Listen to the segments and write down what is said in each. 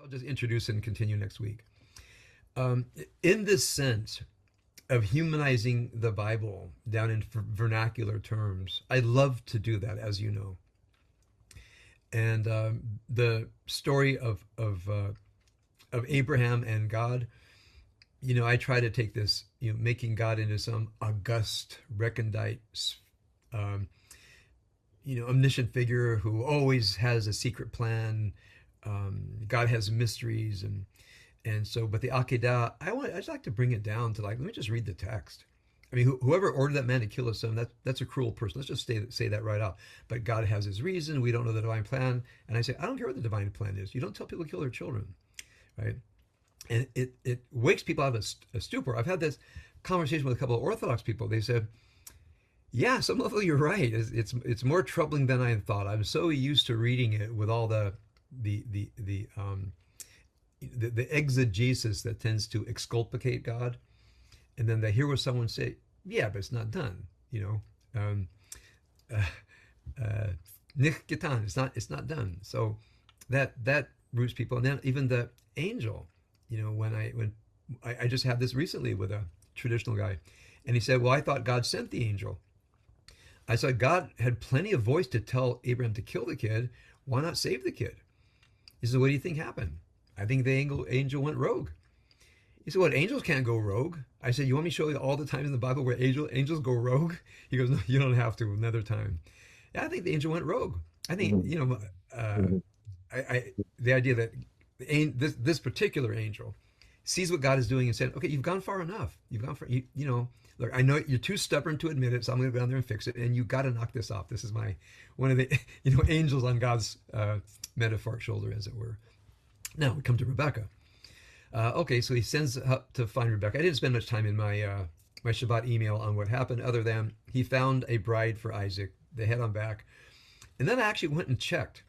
I'll just introduce and continue next week. In this sense of humanizing the Bible down in vernacular terms, I love to do that, as you know. And the story of Abraham and God, I try to take this, making God into some august, recondite, um, omniscient figure who always has a secret plan. God has mysteries, and so, but the Akedah, I just like to bring it down to, like, let me just read the text. I mean, whoever ordered that man to kill his son, that's a cruel person. Let's just say that right out. But God has his reason. We don't know the divine plan. And I say, I don't care what the divine plan is. You don't tell people to kill their children, right? And it wakes people out of a stupor. I've had this conversation with a couple of Orthodox people. They said, yeah, some level you're right. It's more troubling than I had thought. I'm so used to reading it with all the exegesis that tends to exculpate God, and then they hear what someone say, yeah, but it's not done, nicht getan, it's not done. So that roots people. And then even the angel, when I just had this recently with a traditional guy, and he said, well, I thought God sent the angel. I said, God had plenty of voice to tell Abraham to kill the kid. Why not save the kid? He said, what do you think happened? I think the angel went rogue. He said, what, angels can't go rogue? I said, you want me to show you all the times in the Bible where angels go rogue? He goes, no, you don't have to, another time. Yeah, I think the angel went rogue. I think, the idea that this particular angel sees what God is doing and said, okay, you've gone far enough. You've gone far, look, I know you're too stubborn to admit it, so I'm going to go down there and fix it, and you got to knock this off. This is one of the, angels on God's metaphoric shoulder, as it were. Now we come to Rebekah. Okay, so he sends up to find Rebekah. I didn't spend much time in my my Shabbat email on what happened, other than he found a bride for Isaac. They head on back, and then I actually went and checked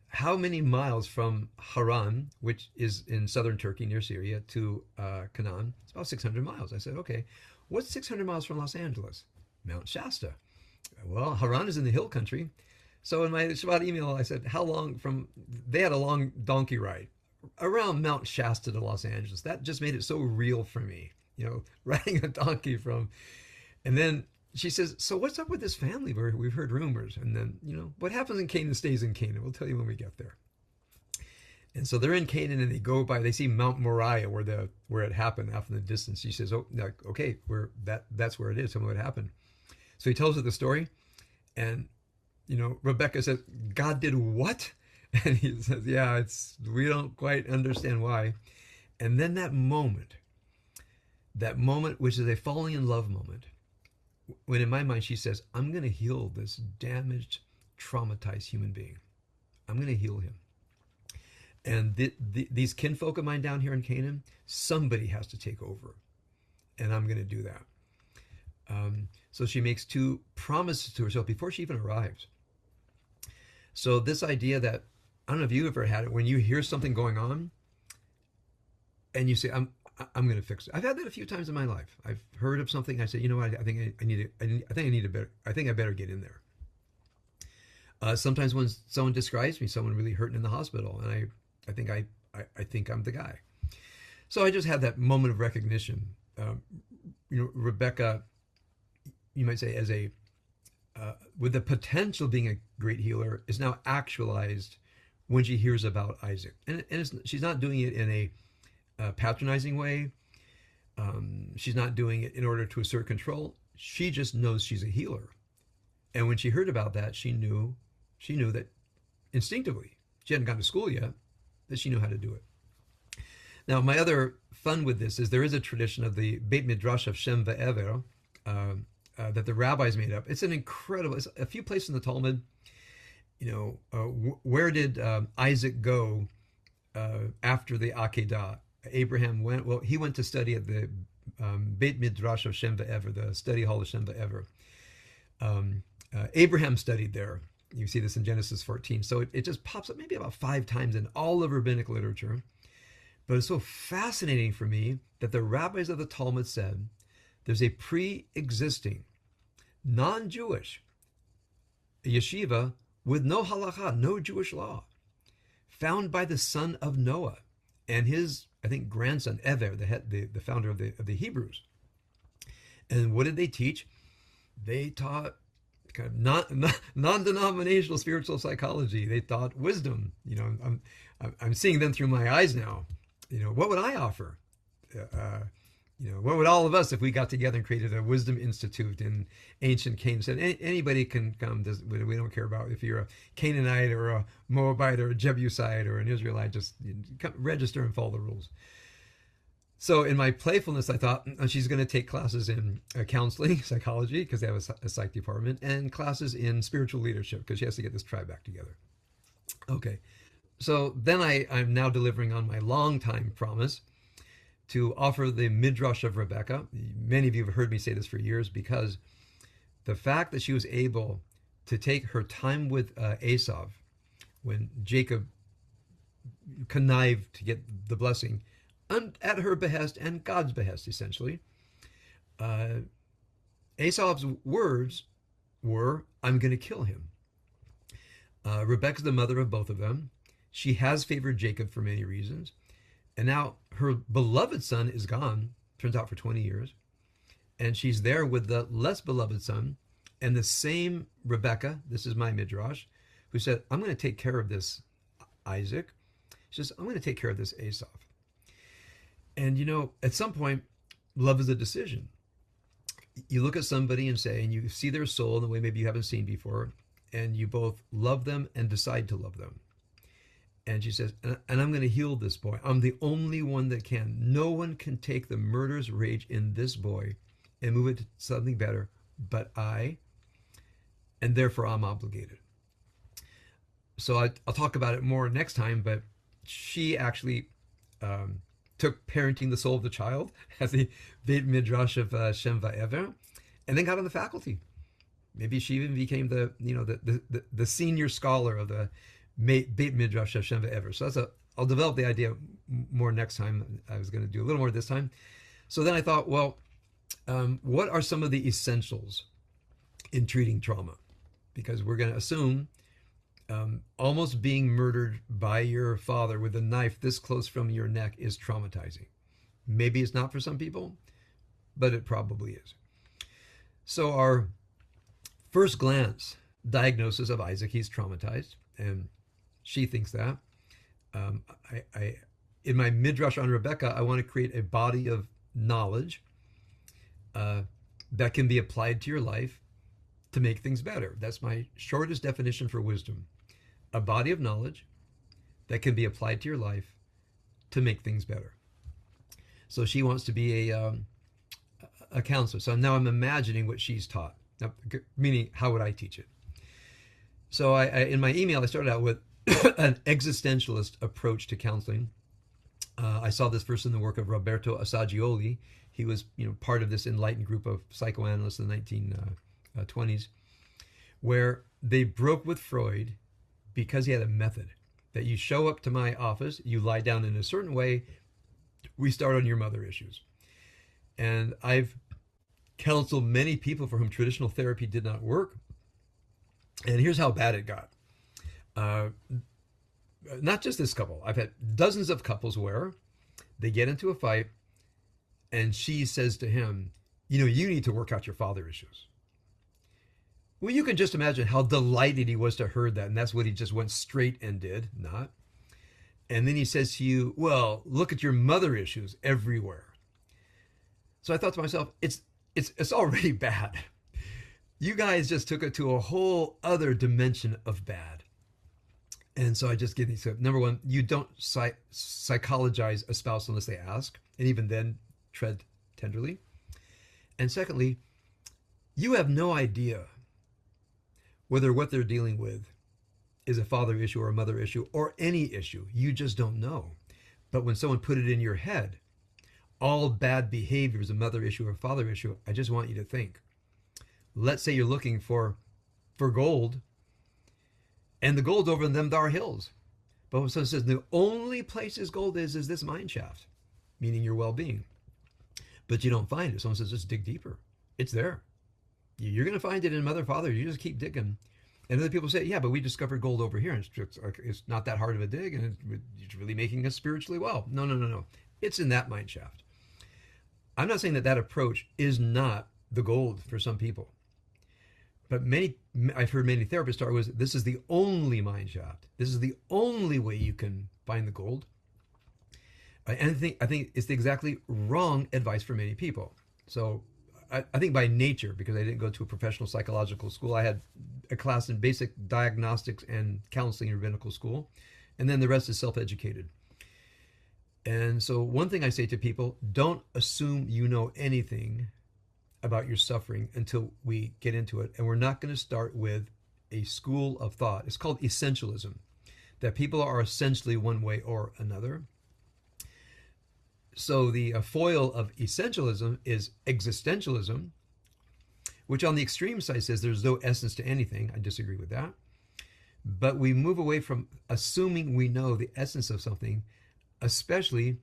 how many miles from Haran, which is in southern Turkey near Syria, to Canaan. It's about 600 miles. I said, okay, what's 600 miles from Los Angeles? Mount Shasta. Well, Haran is in the hill country. So in my Shabbat email, I said, how long from, they had a long donkey ride around Mount Shasta to Los Angeles. That just made it so real for me, riding a donkey from, and then she says, so what's up with this family? We've heard rumors. And then, what happens in Canaan stays in Canaan. We'll tell you when we get there. And so they're in Canaan, and they see Mount Moriah where it happened off in the distance. She says, oh, okay, that's where it is. Tell me what happened. So he tells her the story, and Rebekah says, God did what? And he says, yeah, we don't quite understand why. And then that moment, which is a falling in love moment, when in my mind she says, I'm going to heal this damaged, traumatized human being. I'm going to heal him. And these kinfolk of mine down here in Canaan, somebody has to take over. And I'm going to do that. So she makes two promises to herself before she even arrives. So this idea that, I don't know if you ever had it, when you hear something going on and you say, I'm going to fix it. I've had that a few times in my life. I've heard of something. I say, what? I think I better get in there. Sometimes when someone describes me, someone really hurting in the hospital, and I think I'm the guy. So I just had that moment of recognition. Rebekah, you might say, as with the potential of being a great healer, is now actualized when she hears about Isaac. And she's not doing it in a patronizing way. She's not doing it in order to assert control. She just knows she's a healer. And when she heard about that, she knew that instinctively, she hadn't gone to school yet, that she knew how to do it. Now, my other fun with this is there is a tradition of the Beit Midrash of Shem Ve'ever that the rabbis made up. It's a few places in the Talmud. Where did Isaac go after the Akedah? Abraham went, he went to study at the Beit Midrash of Shem Ve'ever, the study hall of Shem Ve'ever. Abraham studied there. You see this in Genesis 14. So it just pops up maybe about 5 times in all of rabbinic literature. But it's so fascinating for me that the rabbis of the Talmud said there's a pre-existing, non-Jewish yeshiva with no halacha, no Jewish law, found by the son of Noah. and his, I think, grandson Ever, the founder of the Hebrews. And what did they teach? They taught kind of non-denominational spiritual psychology. They taught wisdom. I'm seeing them through my eyes now. What would I offer? What would all of us, if we got together and created a wisdom institute in ancient Canaan, said anybody can come, we don't care about if you're a Canaanite or a Moabite or a Jebusite or an Israelite, just come, register and follow the rules. So in my playfulness, I thought she's going to take classes in counseling, psychology, because they have a psych department, and classes in spiritual leadership, because she has to get this tribe back together. Okay, so then I'm now delivering on my long-time promise to offer the Midrash of Rebekah. Many of you have heard me say this for years, because the fact that she was able to take her time with Esau, when Jacob connived to get the blessing, at her behest and God's behest, essentially. Esau's words were, I'm going to kill him. Rebekah's the mother of both of them. She has favored Jacob for many reasons. And now her beloved son is gone, turns out for 20 years. And she's there with the less beloved son. And the same Rebekah, this is my Midrash, who said, I'm going to take care of this Isaac. She says, I'm going to take care of this Esau. And at some point, love is a decision. You look at somebody and say, and you see their soul in a way maybe you haven't seen before, and you both love them and decide to love them. And she says, and I'm going to heal this boy. I'm the only one that can. No one can take the murderous rage in this boy and move it to something better but I, and therefore I'm obligated. So I'll talk about it more next time, but she actually took parenting the soul of the child as the Beit Midrash of Shem Va'ever, and then got on the faculty. Maybe she even became the senior scholar of the Beit Midrash of Shem Va'ever. So I'll develop the idea more next time. I was going to do a little more this time. So then I thought, well, what are some of the essentials in treating trauma? Because we're going to assume almost being murdered by your father with a knife this close from your neck is traumatizing. Maybe it's not for some people, but it probably is. So our first glance diagnosis of Isaac, he's traumatized, and she thinks that. In my Midrash on Rebekah, I want to create a body of knowledge that can be applied to your life to make things better. That's my shortest definition for wisdom. A body of knowledge that can be applied to your life to make things better. So she wants to be a counselor. So now I'm imagining what she's taught. Now, meaning, how would I teach it? So I in my email, I started out with an existentialist approach to counseling. I saw this first in the work of Roberto Assagioli. He was, part of this enlightened group of psychoanalysts in the 1920s, where they broke with Freud because he had a method that you show up to my office, you lie down in a certain way, we start on your mother issues. And I've counseled many people for whom traditional therapy did not work. And here's how bad it got. Not just this couple. I've had dozens of couples where they get into a fight and she says to him, you need to work out your father issues. Well, you can just imagine how delighted he was to hear that, and that's what he just went straight and did, not. And then he says to you, well, look at your mother issues everywhere. So I thought to myself, it's already bad. You guys just took it to a whole other dimension of bad. And so I just give these. So number one, you don't psychologize a spouse unless they ask, and even then tread tenderly. And secondly, you have no idea whether what they're dealing with is a father issue or a mother issue or any issue. You just don't know. But when someone put it in your head, all bad behavior is a mother issue or a father issue, I just want you to think. Let's say you're looking for gold, and the gold's over in them Dar hills. But when someone says the only places gold is this mine shaft, meaning your well-being, but you don't find it. Someone says, just dig deeper. It's there. You're going to find it in mother, father. You just keep digging. And other people say, yeah, but we discovered gold over here, and it's not that hard of a dig, and it's really making us spiritually well. No, no, no, no. It's in that mine shaft. I'm not saying that that approach is not the gold for some people. But I've heard many therapists start with, this is the only mine shaft. This is the only way you can find the gold. And I think it's the exactly wrong advice for many people. So I think by nature, because I didn't go to a professional psychological school, I had a class in basic diagnostics and counseling in rabbinical school, and then the rest is self-educated. And so one thing I say to people, don't assume you know anything about your suffering until we get into it. And we're not going to start with a school of thought. It's called essentialism, that people are essentially one way or another. So the foil of essentialism is existentialism, which on the extreme side says there's no essence to anything. I disagree with that. But we move away from assuming we know the essence of something, especially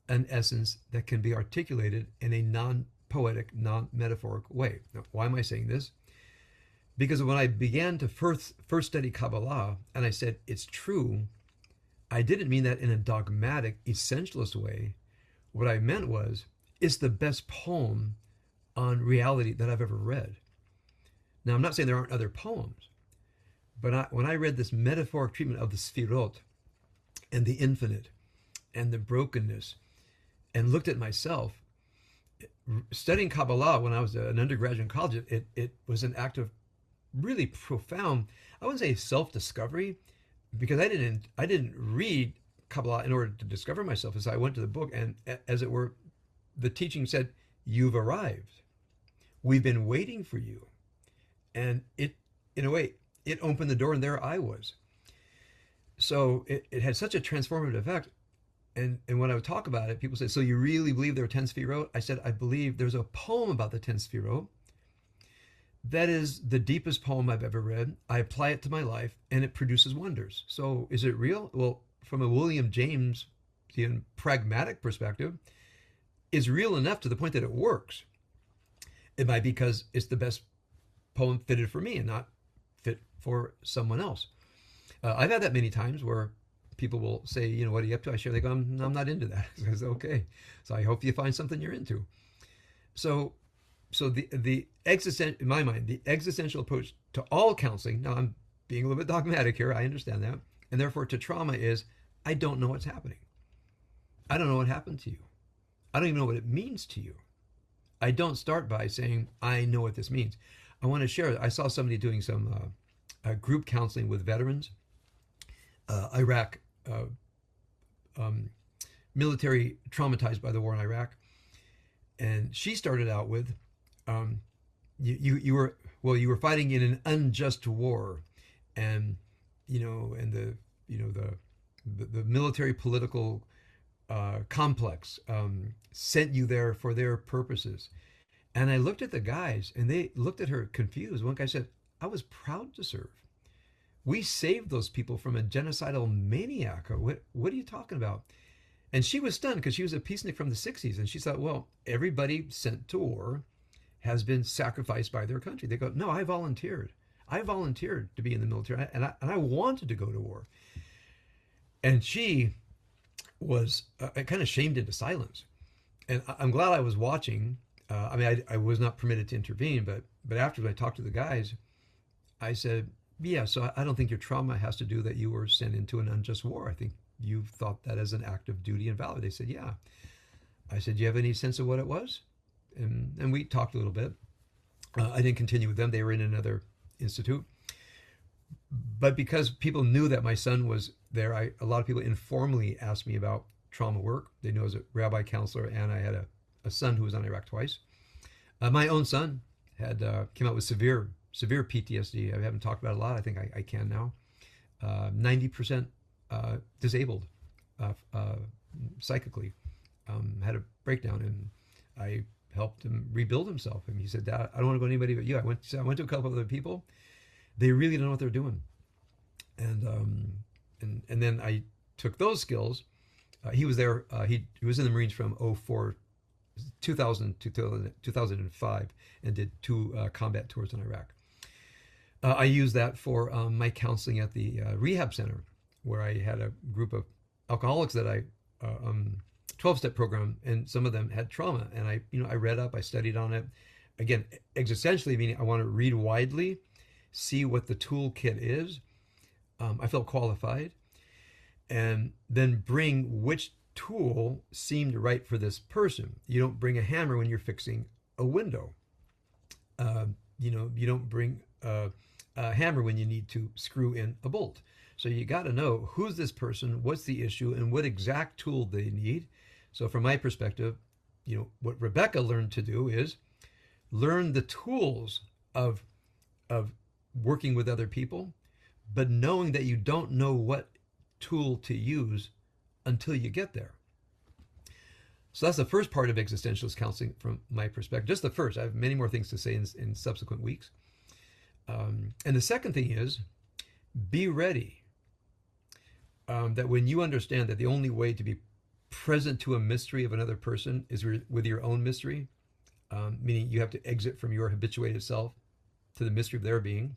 an essence that can be articulated in a non-poetic, non-metaphoric way. Now, why am I saying this? Because when I began to first study Kabbalah, and I said it's true, I didn't mean that in a dogmatic, essentialist way. What I meant was, it's the best poem on reality that I've ever read. Now, I'm not saying there aren't other poems, but when I read this metaphoric treatment of the Sfirot and the infinite and the brokenness and looked at myself, studying Kabbalah when I was an undergraduate in college, it was an act of really profound, I wouldn't say self-discovery, because I didn't read Kabbalah in order to discover myself. As I went to the book, and as it were, the teaching said, you've arrived. We've been waiting for you. And it, in a way, it opened the door, and there I was. So it had such a transformative effect. And when I would talk about it, people say, so you really believe there are 10 Sfirot? I said, I believe there's a poem about the 10 Sfirot. That is the deepest poem I've ever read. I apply it to my life, and it produces wonders. So is it real? Well, from a William James pragmatic perspective, is real enough to the point that it works. It might be because it's the best poem fitted for me and not fit for someone else. I've had that many times where people will say, what are you up to? I share, they go, I'm not into that. I say, okay. So I hope you find something you're into. So the existential, in my mind, the existential approach to all counseling, now I'm being a little bit dogmatic here, I understand that, and therefore to trauma is, I don't know what's happening. I don't know what happened to you. I don't even know what it means to you. I don't start by saying, I know what this means. I want to share, I saw somebody doing some group counseling with veterans, Iraq, military traumatized by the war in Iraq. And she started out with, you were fighting in an unjust war, and the military political complex sent you there for their purposes. And I looked at the guys, and they looked at her confused. One guy said, I was proud to serve. We saved those people from a genocidal maniac. What are you talking about? And she was stunned because she was a peacenik from the 60s. And she thought, well, everybody sent to war has been sacrificed by their country. They go, no, I volunteered. I volunteered to be in the military, and I wanted to go to war. And she was kind of shamed into silence. And I'm glad I was watching. I was not permitted to intervene, but after I talked to the guys, I said, yeah, so I don't think your trauma has to do that you were sent into an unjust war. I think you thought that as an act of duty and valor. They said, yeah. I said, do you have any sense of what it was? And we talked a little bit. I didn't continue with them. They were in another institute. But because people knew that my son was there, a lot of people informally asked me about trauma work. They knew I was a rabbi counselor, and I had a son who was on Iraq twice. My own son had came out with severe PTSD. I haven't talked about it a lot. I think I can now. 90% disabled psychically. Had a breakdown, and I helped him rebuild himself. And he said, Dad, I don't want to go to anybody but you. I went to a couple of other people. They really don't know what they're doing. And then I took those skills. He was there. He was in the Marines from 2000 to 2005, and did 2 combat tours in Iraq. I use that for my counseling at the rehab center, where I had a group of alcoholics that I 12-step program, and some of them had trauma, and I read up, I studied on it. Again, existentially, meaning I want to read widely, see what the toolkit is. I felt qualified, and then bring which tool seemed right for this person. You don't bring a hammer when you're fixing a window. You don't bring a hammer when you need to screw in a bolt. So you got to know who's this person, what's the issue, and what exact tool they need. So from my perspective, what Rebekah learned to do is learn the tools of working with other people, but knowing that you don't know what tool to use until you get there. So that's the first part of existentialist counseling from my perspective. Just the first. I have many more things to say in subsequent weeks. And the second thing is, be ready. That when you understand that the only way to be present to a mystery of another person is with your own mystery, meaning you have to exit from your habituated self to the mystery of their being.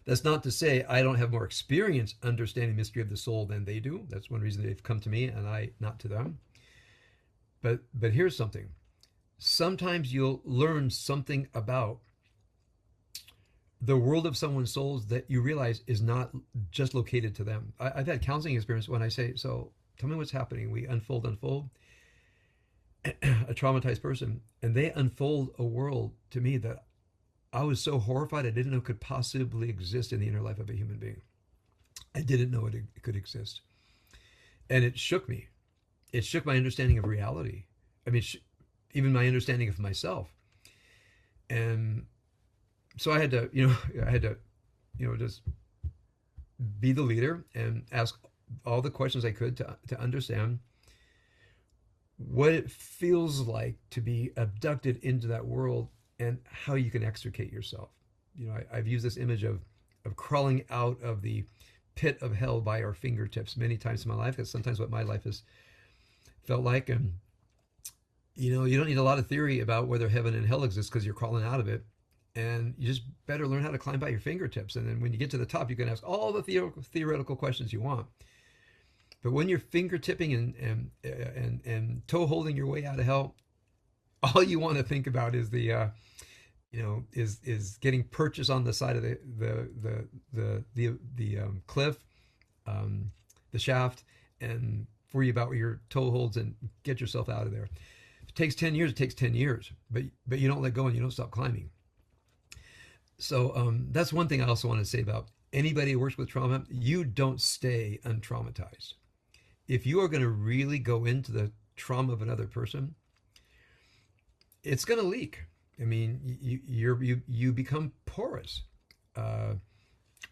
That's not to say I don't have more experience understanding the mystery of the soul than they do. That's one reason they've come to me and I not to them. But here's something. Sometimes you'll learn something about the world of someone's souls that you realize is not just located to them. I've had counseling experience when I say, so tell me what's happening. We unfold, a traumatized person, and they unfold a world to me that I was so horrified I didn't know could possibly exist in the inner life of a human being. I didn't know it could exist. And it shook me. It shook my understanding of reality. I mean, even my understanding of myself. And so I had to, just be the leader and ask all the questions I could to understand what it feels like to be abducted into that world and how you can extricate yourself. I've used this image of crawling out of the pit of hell by our fingertips many times in my life. That's sometimes what my life has felt like. And, you don't need a lot of theory about whether heaven and hell exist because you're crawling out of it. And you just better learn how to climb by your fingertips. And then when you get to the top, you can ask all the theoretical questions you want. But when you're fingertipping and toe holding your way out of hell, all you want to think about is is getting purchase on the side of the cliff, the shaft, and worry about where your toe holds and get yourself out of there. If it takes 10 years, it takes 10 years. But you don't let go and you don't stop climbing. So that's one thing I also want to say about anybody who works with trauma. You don't stay untraumatized. If you are going to really go into the trauma of another person, it's going to leak. I mean, you become porous.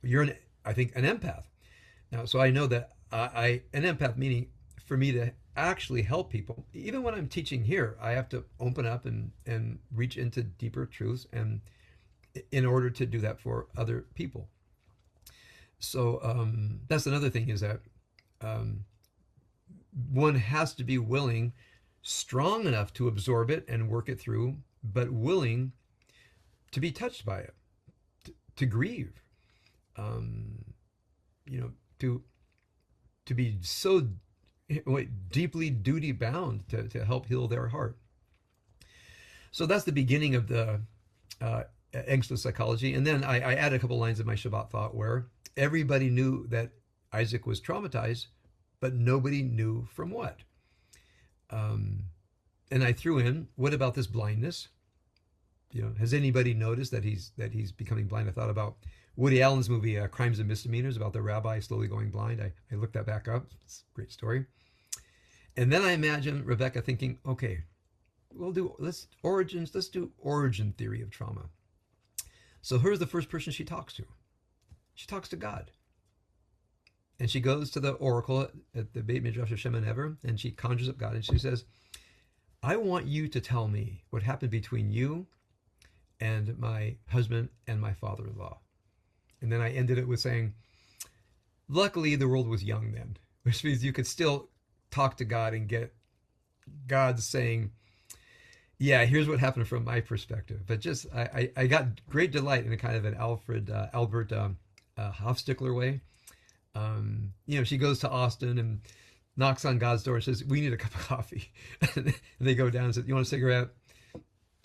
You're I think an empath. Now, so I know that an empath, meaning for me to actually help people, even when I'm teaching here, I have to open up and reach into deeper truths, and in order to do that for other people. So that's another thing, is that one has to be willing, strong enough to absorb it and work it through, but willing to be touched by it, to grieve, to be so deeply duty bound to help heal their heart. So that's the beginning of the Engstler psychology. And then I added a couple lines of my Shabbat thought where everybody knew that Isaac was traumatized, but nobody knew from what. And I threw in, what about this blindness? Has anybody noticed that he's becoming blind? I thought about Woody Allen's movie, Crimes and Misdemeanors, about the rabbi slowly going blind. I looked that back up. It's a great story. And then I imagine Rebekah thinking, okay, let's do origin theory of trauma. So here's the first person she talks to. She talks to God. And she goes to the oracle at the Beit Midrash Hashem and Ever, and she conjures up God, and she says, I want you to tell me what happened between you and my husband and my father-in-law. And then I ended it with saying, luckily the world was young then, which means you could still talk to God and get God saying, Yeah, here's what happened from my perspective. But just I got great delight in a kind of an Albert Hofstickler way. She goes to Austin and knocks on God's door and says, "We need a cup of coffee." And they go down and say, "You want a cigarette?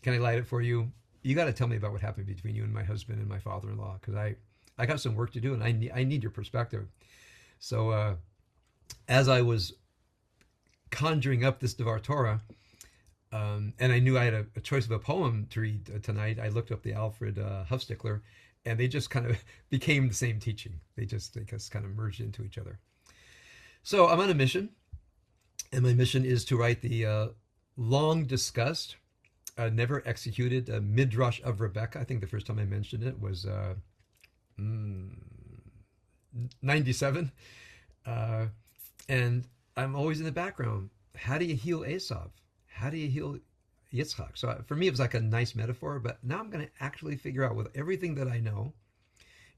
Can I light it for you? You got to tell me about what happened between you and my husband and my father-in-law, because I got some work to do and I need your perspective." So as I was conjuring up this Devar Torah, and I knew I had a choice of a poem to read tonight, I looked up the Alfred Hufstikler, and they just kind of became the same teaching. They just kind of merged into each other. So I'm on a mission, and my mission is to write the long discussed, never executed Midrash of Rebekah. I think the first time I mentioned it was 97. And I'm always in the background. How do you heal Esav? How do you heal Yitzchak? So for me, it was like a nice metaphor, but now I'm going to actually figure out, with everything that I know,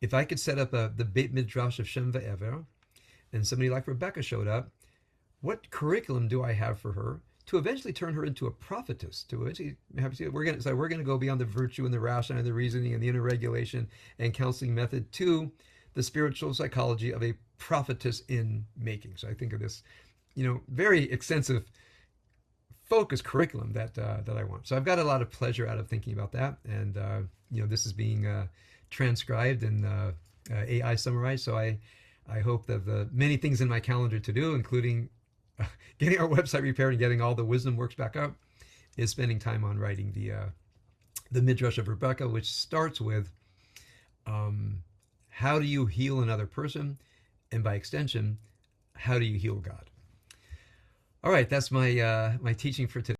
if I could set up the Beit Midrash of Shem Ve'ever, and somebody like Rebekah showed up, what curriculum do I have for her to eventually turn her into a prophetess? To eventually we're going to go beyond the virtue and the rationale and the reasoning and the inner regulation and counseling method to the spiritual psychology of a prophetess in making. So I think of this, very extensive, focused curriculum that I want. So I've got a lot of pleasure out of thinking about that, and this is being transcribed and AI summarized. So I hope that the many things in my calendar to do, including getting our website repaired and getting all the wisdom works back up, is spending time on writing the Midrash of Rebekah, which starts with how do you heal another person, and by extension, how do you heal God? All right, that's my my teaching for today.